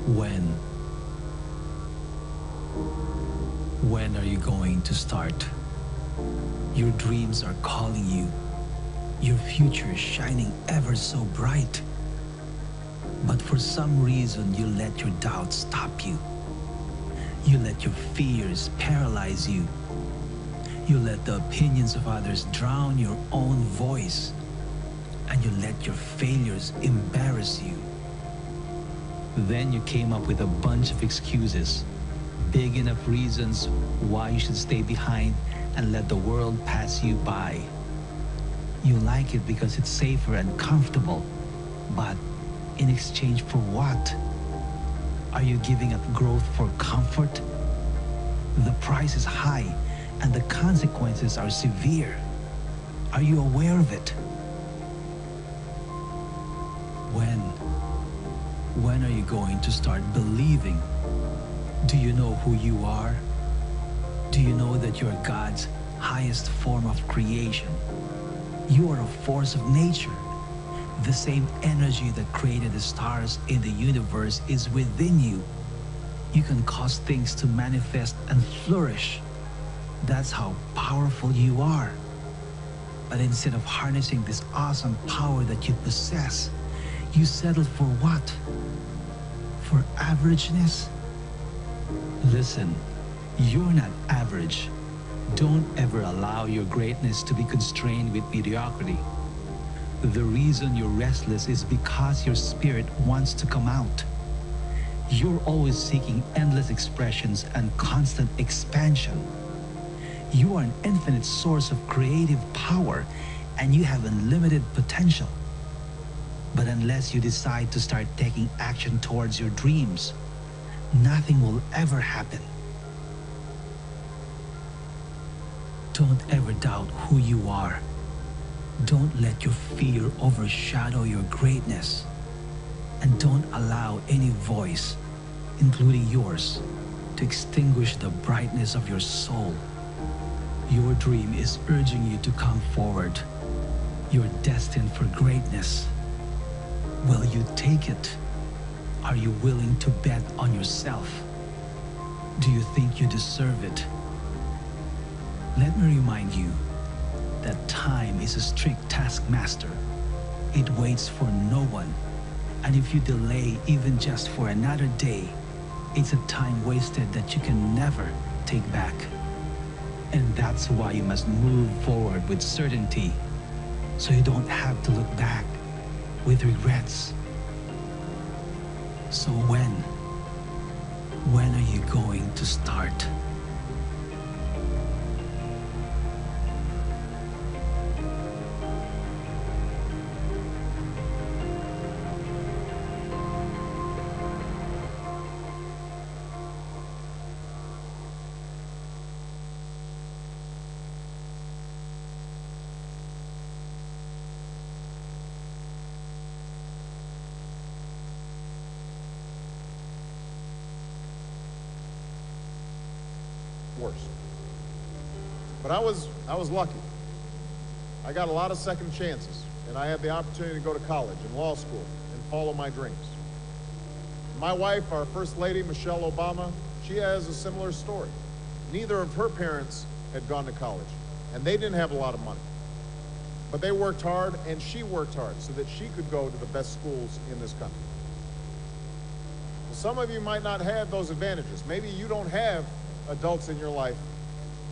When? When are you going to start? Your dreams are calling you. Your future is shining ever so bright. But for some reason, you let your doubts stop you. You let your fears paralyze you. You let the opinions of others drown your own voice. And you let your failures embarrass you. Then you came up with a bunch of excuses, big enough reasons why you should stay behind and let the world pass you by. You like it because it's safer and comfortable, but in exchange for what? Are you giving up growth for comfort? The price is high and the consequences are severe. Are you aware of it? When are you going to start believing? Do you know who you are? Do you know that you're God's highest form of creation? You are a force of nature. The same energy that created the stars in the universe is within you. You can cause things to manifest and flourish. That's how powerful you are. But instead of harnessing this awesome power that you possess, you settle for what? For averageness? Listen, you're not average. Don't ever allow your greatness to be constrained with mediocrity. The reason you're restless is because your spirit wants to come out. You're always seeking endless expressions and constant expansion. You are an infinite source of creative power and you have unlimited potential. But unless you decide to start taking action towards your dreams, nothing will ever happen. Don't ever doubt who you are. Don't let your fear overshadow your greatness. And don't allow any voice, including yours, to extinguish the brightness of your soul. Your dream is urging you to come forward. You're destined for greatness. Will you take it? Are you willing to bet on yourself? Do you think you deserve it? Let me remind you that time is a strict taskmaster. It waits for no one. And if you delay even just for another day, it's a time wasted that you can never take back. And that's why you must move forward with certainty, so you don't have to look back with regrets. So when are you going to start? Worse. But I was lucky. I got a lot of second chances, and I had the opportunity to go to college and law school and follow my dreams. My wife, our First Lady, Michelle Obama, she has a similar story. Neither of her parents had gone to college, and they didn't have a lot of money. But they worked hard, and she worked hard so that she could go to the best schools in this country. Well, some of you might not have those advantages. Maybe you don't have adults in your life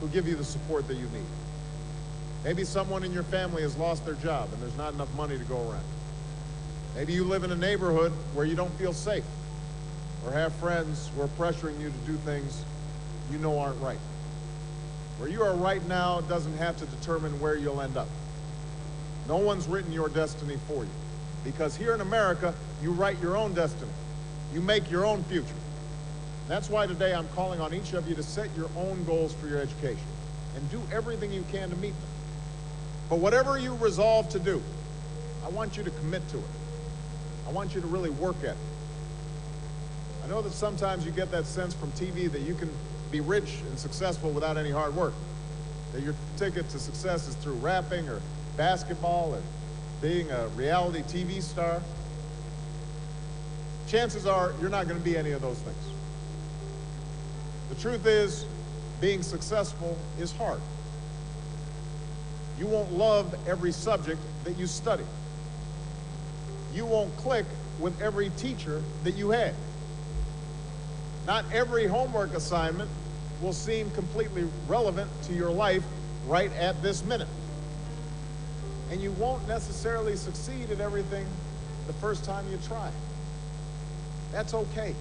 who give you the support that you need. Maybe someone in your family has lost their job and there's not enough money to go around. Maybe you live in a neighborhood where you don't feel safe or have friends who are pressuring you to do things you know aren't right. Where you are right now doesn't have to determine where you'll end up. No one's written your destiny for you, because here in America, you write your own destiny. You make your own future. That's why today I'm calling on each of you to set your own goals for your education and do everything you can to meet them. But whatever you resolve to do, I want you to commit to it. I want you to really work at it. I know that sometimes you get that sense from TV that you can be rich and successful without any hard work, that your ticket to success is through rapping or basketball or being a reality TV star. chances are you're not going to be any of those things. The truth is, being successful is hard. You won't love every subject that you study. You won't click with every teacher that you had. Not every homework assignment will seem completely relevant to your life right at this minute. And you won't necessarily succeed at everything the first time you try. That's okay.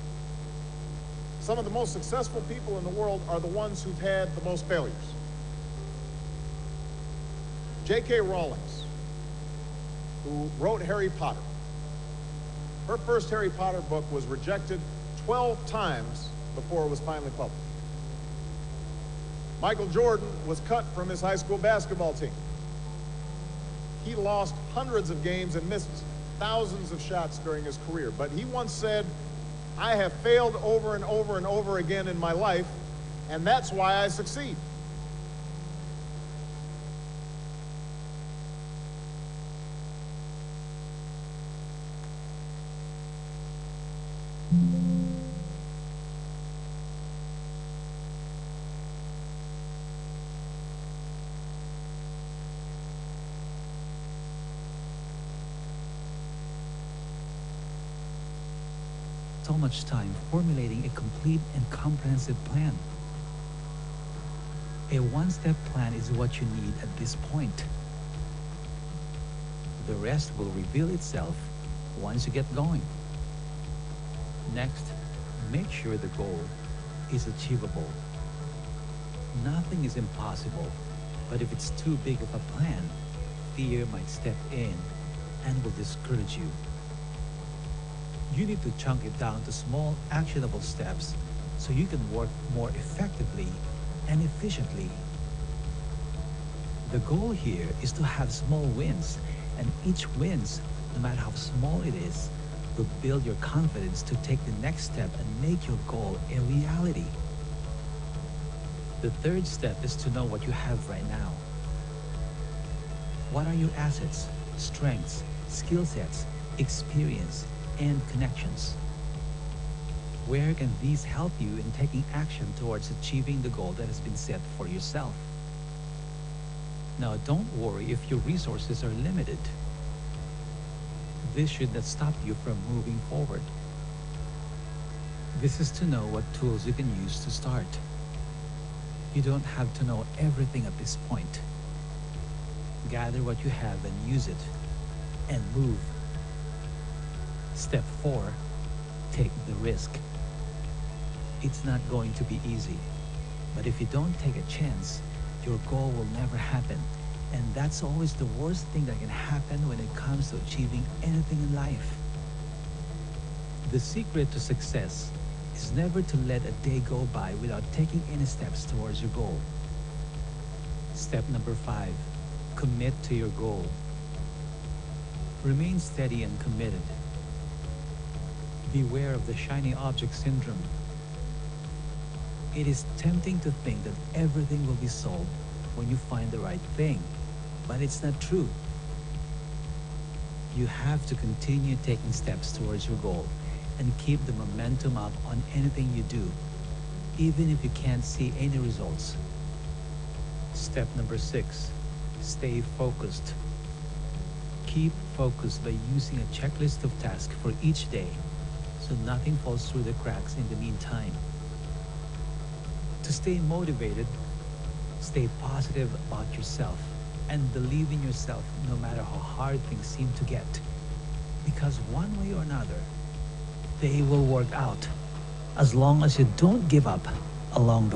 Some of the most successful people in the world are the ones who've had the most failures. J.K. Rowling, who wrote Harry Potter, her first Harry Potter book was rejected 12 times before it was finally published. Michael Jordan was cut from his high school basketball team. He lost hundreds of games and missed thousands of shots during his career. But he once said, "I have failed over and over and over again in my life, and that's why I succeed." So much time formulating a complete and comprehensive plan. A one-step plan is what you need at this point. The rest will reveal itself once you get going. Next, make sure the goal is achievable. Nothing is impossible, but if it's too big of a plan, fear might step in and will discourage you. You need to chunk it down to small, actionable steps so you can work more effectively and efficiently. The goal here is to have small wins, and each wins, no matter how small it is, will build your confidence to take the next step and make your goal a reality. The third step is to know what you have right now. What are your assets, strengths, skill sets, experience, and connections? Where can these help you in taking action towards achieving the goal that has been set for yourself? Now, don't worry if your resources are limited. This should not stop you from moving forward. This is to know what tools you can use to start. You don't have to know everything at this point. Gather what you have and use it, and move. Step 4, take the risk. It's not going to be easy, but if you don't take a chance, your goal will never happen. And that's always the worst thing that can happen when it comes to achieving anything in life. The secret to success is never to let a day go by without taking any steps towards your goal. Step number 5, commit to your goal. Remain steady and committed. Beware of the shiny object syndrome. It is tempting to think that everything will be solved when you find the right thing, but it's not true. You have to continue taking steps towards your goal and keep the momentum up on anything you do, even if you can't see any results. Step number 6, stay focused. Keep focused by using a checklist of tasks for each day, so nothing falls through the cracks in the meantime. To stay motivated, stay positive about yourself and believe in yourself no matter how hard things seem to get. Because one way or another, they will work out as long as you don't give up along the way.